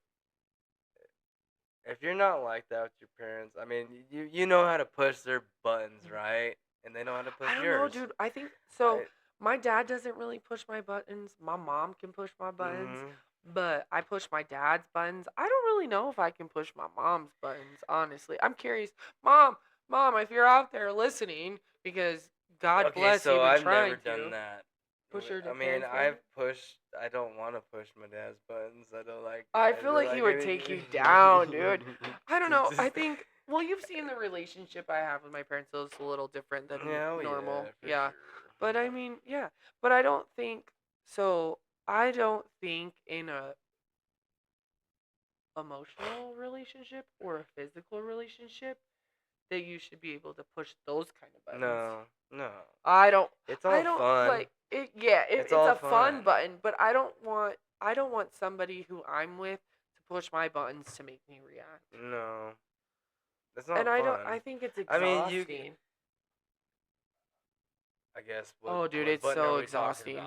S2: If you're not like that with your parents, I mean, you know how to push their buttons, right? And they know how to push yours. I don't
S1: know, dude. I think so. My dad doesn't really push my buttons. My mom can push my buttons. Mm-hmm. But I push my dad's buttons. I don't really know if I can push my mom's buttons, honestly. I'm curious. Mom, if you're out there listening, because God bless you for trying to.
S2: I've never done that.
S1: Push her to
S2: I've pushed. I don't want to push my dad's buttons. I don't like.
S1: I feel like he would take you down, dude. I don't know. I think. Well, you've seen the relationship I have with my parents. So it's a little different than normal. Yeah. Sure. But I mean, yeah. But I don't think so. I don't think in a emotional relationship or a physical relationship that you should be able to push those kind of buttons.
S2: No.
S1: I don't.
S2: It's all
S1: I don't
S2: fun.
S1: like it. Yeah, it's
S2: all
S1: a fun button, but I don't want somebody who I'm with to push my buttons to make me react.
S2: No, that's not
S1: and
S2: fun.
S1: I think it's exhausting.
S2: I mean, I guess.
S1: Dude, it's so exhausting.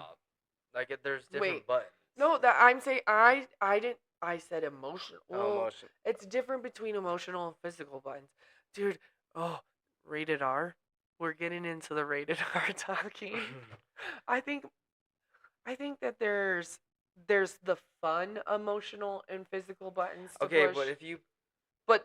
S2: Like, there's different buttons.
S1: No, that I'm saying I didn't. I said emotional. Well,
S2: emotion.
S1: It's different between emotional and physical buttons, dude. Oh, rated R. We're getting into the rated R talking. I think that there's the fun emotional and physical buttons to push.
S2: But if you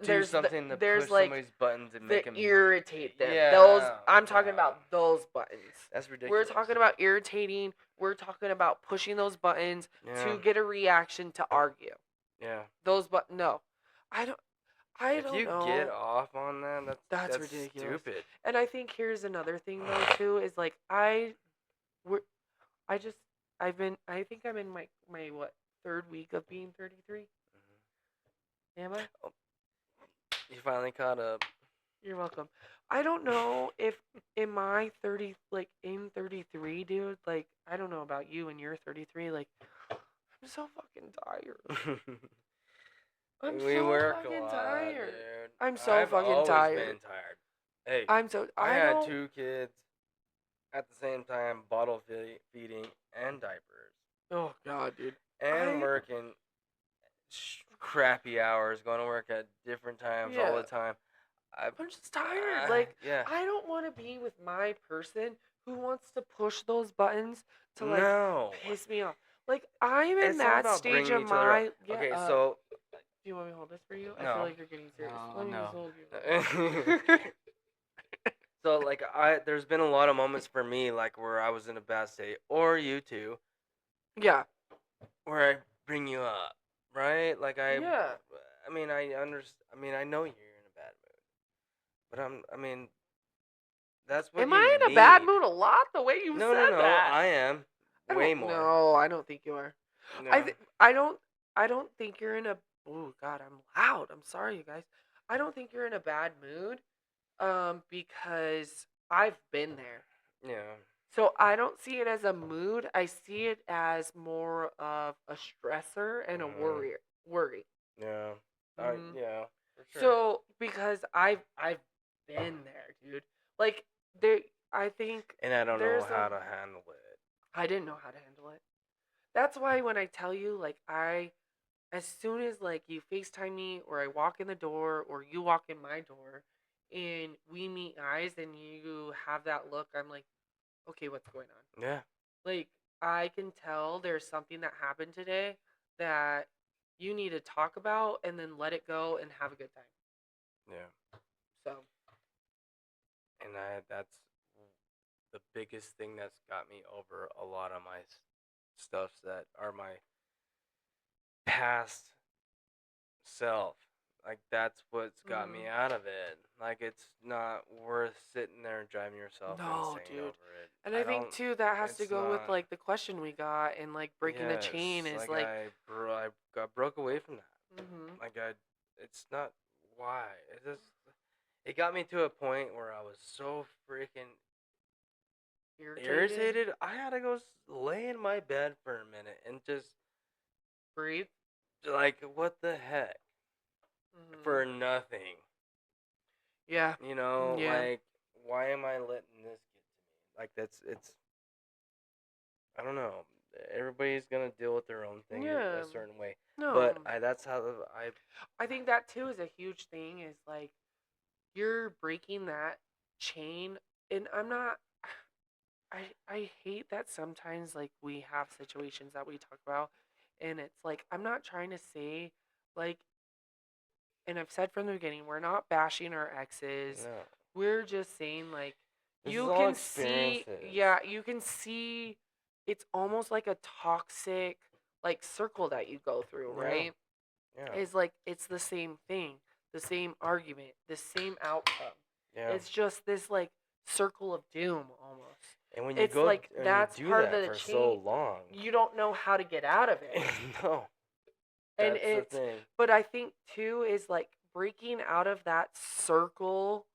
S1: there's
S2: something to push
S1: like
S2: somebody's buttons and make them
S1: irritate them.
S2: Yeah,
S1: I'm talking about those buttons.
S2: That's ridiculous.
S1: We're talking about irritating. We're talking about pushing those buttons to get a reaction to argue.
S2: Yeah.
S1: Those buttons. No, I don't know.
S2: If you get off on that, that's ridiculous. Stupid.
S1: And I think here's another thing though too is like I think I'm in my what, 3rd week of being 33. Mm-hmm. Am I?
S2: Oh. You finally caught up.
S1: You're welcome. I don't know if in my 30, like in 33, dude, like I don't know about you and you're 33, like I'm so fucking tired. I'm so fucking tired.
S2: Dude.
S1: I'm so fucking tired.
S2: I've been tired. Hey,
S1: I
S2: had 2 kids at the same time, bottle feeding and diapers.
S1: Oh God, dude.
S2: And working crappy hours, going to work at different times all the time.
S1: I'm just tired. I don't want to be with my person who wants to push those buttons to piss me off. Like I'm in that stage of my.
S2: Okay, so.
S1: Do you want me to hold this for you?
S2: No.
S1: I feel like you're getting serious. Let me just hold you.
S2: So there's been a lot of moments for me like where I was in a bad state, or you too.
S1: Yeah.
S2: Where I bring you up, right? Like
S1: Yeah.
S2: I mean, I understand. I mean, I know you're in a bad mood, but I mean, that's what.
S1: Am I in a bad mood a lot? The way you said that.
S2: No, I am. Way more.
S1: No, I don't think you are.
S2: No.
S1: I don't think you're in a. Oh God, I'm loud. I'm sorry, you guys. I don't think you're in a bad mood, because I've been there.
S2: Yeah.
S1: So I don't see it as a mood. I see it as more of a stressor and a worry.
S2: Yeah.
S1: Mm-hmm.
S2: Yeah. For sure.
S1: So because I've been there, dude. Like I think.
S2: And I don't know how to handle it.
S1: I didn't know how to handle it. That's why when I tell you, like as soon as like you FaceTime me or I walk in the door or you walk in my door and we meet eyes and you have that look, I'm like, okay, what's going on?
S2: Yeah.
S1: Like I can tell there's something that happened today that you need to talk about and then let it go and have a good time.
S2: Yeah.
S1: So.
S2: And that's the biggest thing that's got me over a lot of my stuffs that are my past self. Like that's what's got me out of it. Like it's not worth sitting there and driving yourself insane over it.
S1: And I think too that has to go with like the question we got and like breaking the chain is like
S2: I got broke away from that.
S1: Mm-hmm.
S2: Like it's not why it got me to a point where I was so freaking irritated. I had to go lay in my bed for a minute and just
S1: breathe.
S2: Like, what the heck? Mm-hmm. For nothing.
S1: Yeah.
S2: You know, like, why am I letting this get to me? Like, it's, I don't know. Everybody's going to deal with their own thing in a certain way.
S1: No.
S2: But that's how
S1: I think that, too, is a huge thing is, like, you're breaking that chain. And I'm not, I hate that sometimes, like, we have situations that we talk about. And it's like, I'm not trying to say, like, and I've said from the beginning, we're not bashing our exes.
S2: No.
S1: We're just saying, like, you can see it's almost like a toxic, like, circle that you go through, right?
S2: Yeah.
S1: It's like, it's the same thing, the same argument, the same outcome.
S2: Yeah.
S1: It's just this, like, circle of doom almost.
S2: And when you go like that's you do part that of the for chain, so long,
S1: you don't know how to get out of it.
S2: No.
S1: And it's, but I think too is like breaking out of that circle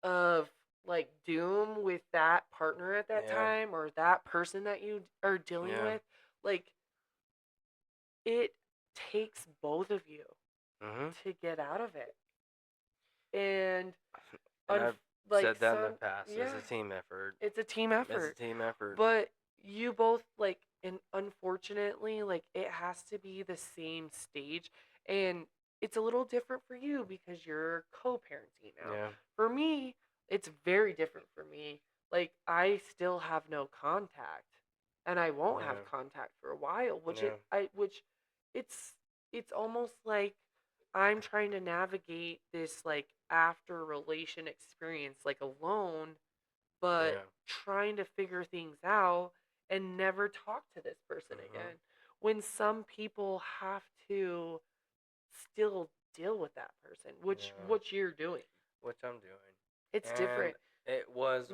S1: of like doom with that partner at that time or that person that you are dealing with, like it takes both of you to get out of it. And
S2: I've said that in the past. It's a team effort.
S1: It's a team effort.
S2: It's a team effort.
S1: But you both like, and unfortunately, like it has to be the same stage, and it's a little different for you because you're co-parenting now.
S2: Yeah.
S1: For me, it's very different for me. Like I still have no contact, and I won't have contact for a while, which it's almost like I'm trying to navigate this like after relation experience like alone, but trying to figure things out and never talk to this person again. When some people have to still deal with that person, which what you're doing.
S2: Which I'm doing.
S1: It's different.
S2: It was,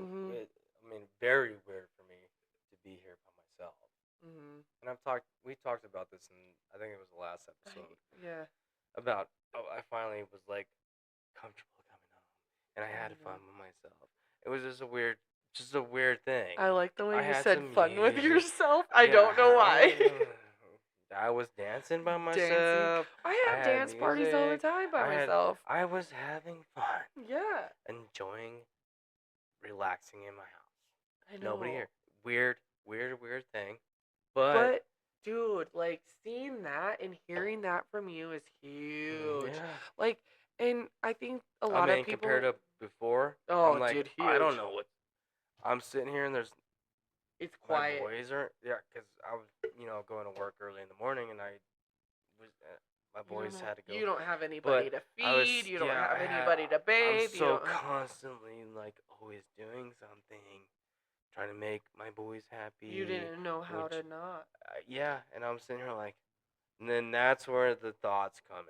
S2: very weird for me to be here by myself. And we talked about this in, I think it was the last episode. About, I finally was like comfortable coming home, and I had fun with myself. It was just a weird thing.
S1: I like the way you said fun with yourself. I don't know why.
S2: I was dancing by myself.
S1: I have dance parties all the time by myself.
S2: I was having fun.
S1: Yeah.
S2: Enjoying relaxing in my house.
S1: I know.
S2: Nobody here. Weird thing.
S1: But dude, like seeing that and hearing that from you is huge.
S2: Yeah.
S1: Like, and I think a lot of people
S2: compared to before.
S1: Oh,
S2: I'm like,
S1: dude, huge.
S2: I don't know what. I'm sitting here and
S1: it's quiet.
S2: My boys are because I was going to work early in the morning and I was my boys had to go.
S1: You don't have anybody to feed. You don't have anybody to bathe.
S2: I'm so constantly like always doing something, trying to make my boys happy.
S1: You didn't know how to not.
S2: Yeah, and I'm sitting here like, and then that's where the thoughts come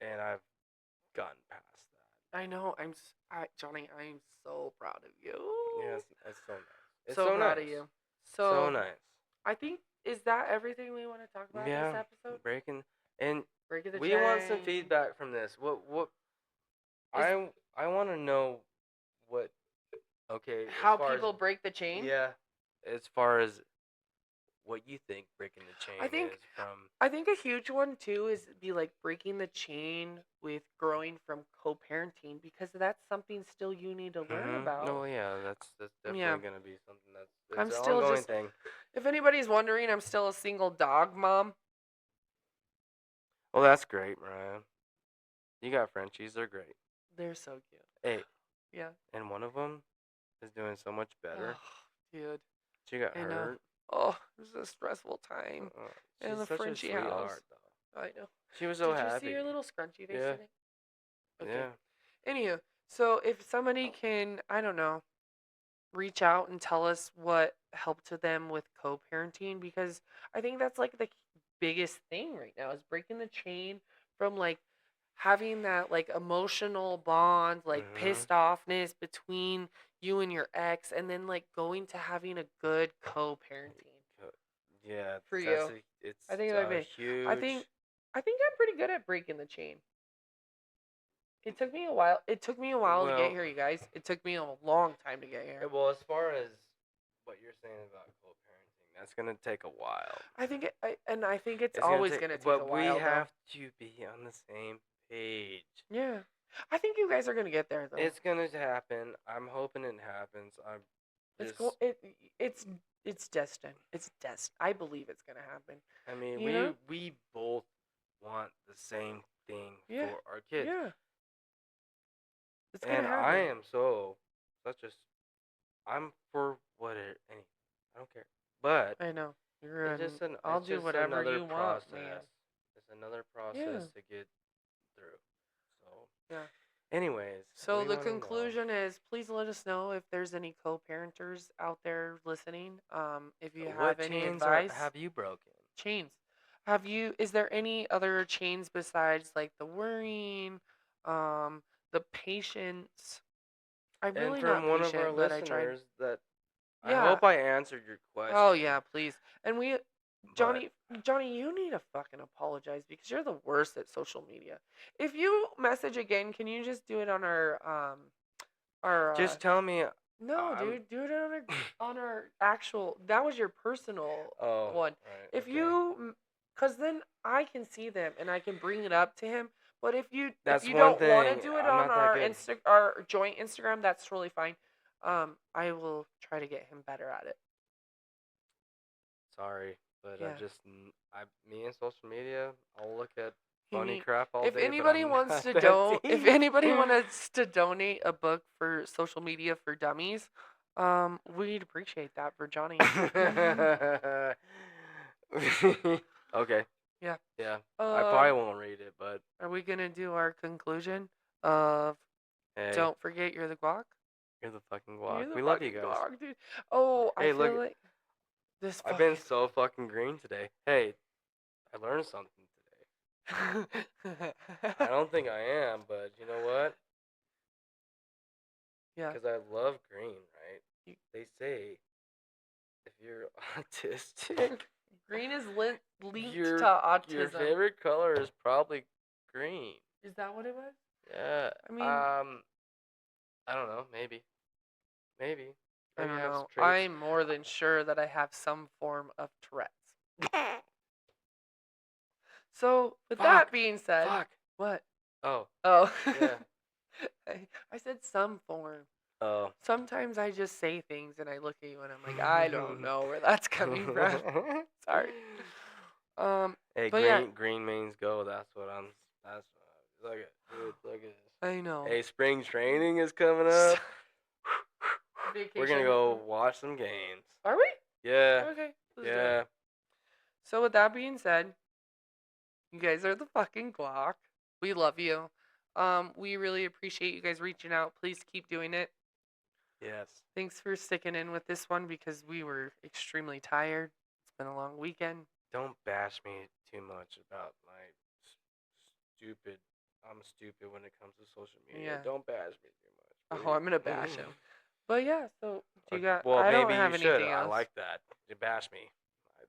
S2: in. And I've gotten past that.
S1: I know. Johnny, I'm so proud of you.
S2: Yes, it's so nice. It's
S1: so proud of you.
S2: So nice.
S1: I think, is that everything we want to talk about in this episode?
S2: Breaking the
S1: we
S2: chain. Want some feedback from this. What I want to know what. Okay.
S1: How people break the chain?
S2: Yeah. As far as what you think breaking the chain is from.
S1: I think a huge one too is like breaking the chain with growing from co-parenting, because that's something still you need to learn about.
S2: Oh yeah, that's definitely gonna be something that's
S1: I'm
S2: an
S1: still
S2: ongoing thing.
S1: If anybody's wondering, I'm still a single dog mom.
S2: Well, that's great, Mariah. You got Frenchies, they're great.
S1: They're so cute.
S2: Hey.
S1: Yeah.
S2: And one of them is doing so much better.
S1: Oh, dude.
S2: She got hurt.
S1: Oh, it was a stressful time. In the Frenchie house.
S2: Though.
S1: I know.
S2: She was so happy.
S1: Did you see your little scrunchy face today? Okay.
S2: Yeah.
S1: Anywho, so if somebody can, I don't know, reach out and tell us what helped to them with co-parenting, because I think that's like the biggest thing right now is breaking the chain from like having that like emotional bond, like pissed offness between you and your ex, and then like going to having a good co-parenting.
S2: Yeah,
S1: for you.
S2: I think that'd be huge.
S1: I think I'm pretty good at breaking the chain. It took me a while. It took me a while to get here, you guys. It took me a long time to get here.
S2: Well, as far as what you're saying about co-parenting, that's gonna take a while.
S1: I think it's always gonna take a while.
S2: But we have to be on the same page.
S1: Yeah. I think you guys are gonna get there though.
S2: It's gonna happen. I'm hoping it happens.
S1: It's destined. It's destined. I believe it's gonna happen.
S2: I mean, we both want the same thing for our kids.
S1: Yeah.
S2: It's gonna happen. I am I'm for I don't care. But
S1: I know.
S2: I'll do whatever you want, man. It's another process to get through. So
S1: yeah.
S2: Anyways,
S1: so the conclusion is, please let us know if there's any co-parenters out there listening. If you have any advice.
S2: Have you broken?
S1: Chains. Is there any other chains besides like the worrying, the patience? I'm really not patient,
S2: one of our
S1: but I tried.
S2: I hope I answered your question.
S1: Oh yeah, please. And Johnny, you need to fucking apologize because you're the worst at social media. If you message again, can you just do it on our
S2: just tell me.
S1: No, dude, do it on our actual. That was your personal one.
S2: Right,
S1: if you, cause then I can see them and I can bring it up to him. But if you don't want to do it on our our joint Instagram, that's totally fine. I will try to get him better at it.
S2: Sorry, but me and social media, I'll look at funny crap all day.
S1: If anybody wants to donate a book for social media for dummies, we'd appreciate that for Johnny.
S2: Okay.
S1: Yeah.
S2: Yeah. I probably won't read it, but.
S1: Are we gonna do our conclusion of? Hey, don't forget, you're the guac.
S2: You're the fucking guac. We love you guys.
S1: Guac, dude. Oh, hey, I feel like this.
S2: I've been so fucking green today. Hey, I learned something today. I don't think I am, but you know what? Yeah. Because I love green, right? They say if you're autistic,
S1: green is linked to autism.
S2: Your favorite color is probably green.
S1: Is that what it was?
S2: Yeah. I mean, I don't know. Maybe.
S1: I don't know. I'm more than sure that I have some form of Tourette's. So, with that being said, what?
S2: Oh.
S1: Yeah. I said some form.
S2: Oh.
S1: Sometimes I just say things and I look at you and I'm like, I don't know where that's coming from. Sorry.
S2: Hey, green means go. That's what look at, dude, look at this.
S1: I know.
S2: Hey, spring training is coming up. Vacation. We're gonna go watch some games.
S1: Are we?
S2: Yeah.
S1: Okay. Yeah. So with that being said, you guys are the fucking guac. We love you. We really appreciate you guys reaching out. Please keep doing it.
S2: Yes.
S1: Thanks for sticking in with this one because we were extremely tired. It's been a long weekend.
S2: Don't bash me too much about my stupid. I'm stupid when it comes to social media. Yeah. Don't bash me too much.
S1: Please. Oh, I'm gonna bash him. But yeah, so you got.
S2: Well,
S1: I don't
S2: maybe
S1: have
S2: you
S1: anything
S2: should.
S1: else.
S2: I like that. You bash me.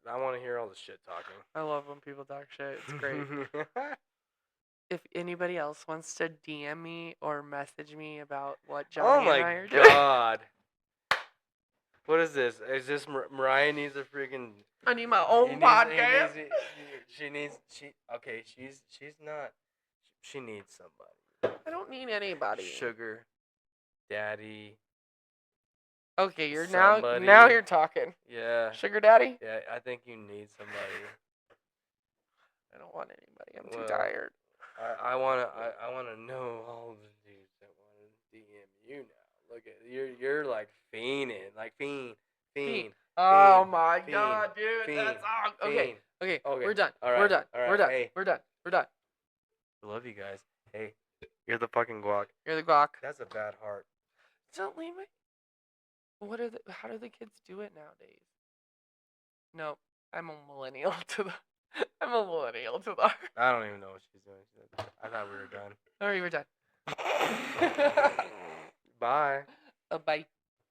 S2: I want to hear all the shit talking.
S1: I love when people talk shit. It's great. If anybody else wants to DM me or message me about what Johnny and I are doing.
S2: Oh my god. What is this? Is this Mariah needs a freaking...
S1: I need my own podcast.
S2: She needs... She's not... She needs somebody.
S1: I don't need anybody.
S2: Sugar. Daddy.
S1: Okay, now you're talking.
S2: Yeah.
S1: Sugar daddy?
S2: Yeah, I think you need somebody.
S1: I don't want anybody. I'm too tired.
S2: I wanna know all the dudes that want to DM you now. Look at you're like fiending, like fiend.
S1: Oh my god, dude, that's all. Okay, we're done.
S2: All right.
S1: We're done.
S2: All right.
S1: We're done.
S2: Hey.
S1: We're done. We're done.
S2: I love you guys. Hey, you're the fucking guac.
S1: You're the guac.
S2: That's a bad heart.
S1: Don't leave me. How do the kids do it nowadays? No, I'm a millennial to the. I'm a millennial to the heart.
S2: I don't even know what she's doing. I thought we were done.
S1: All right, we're done.
S2: Bye.
S1: Bye.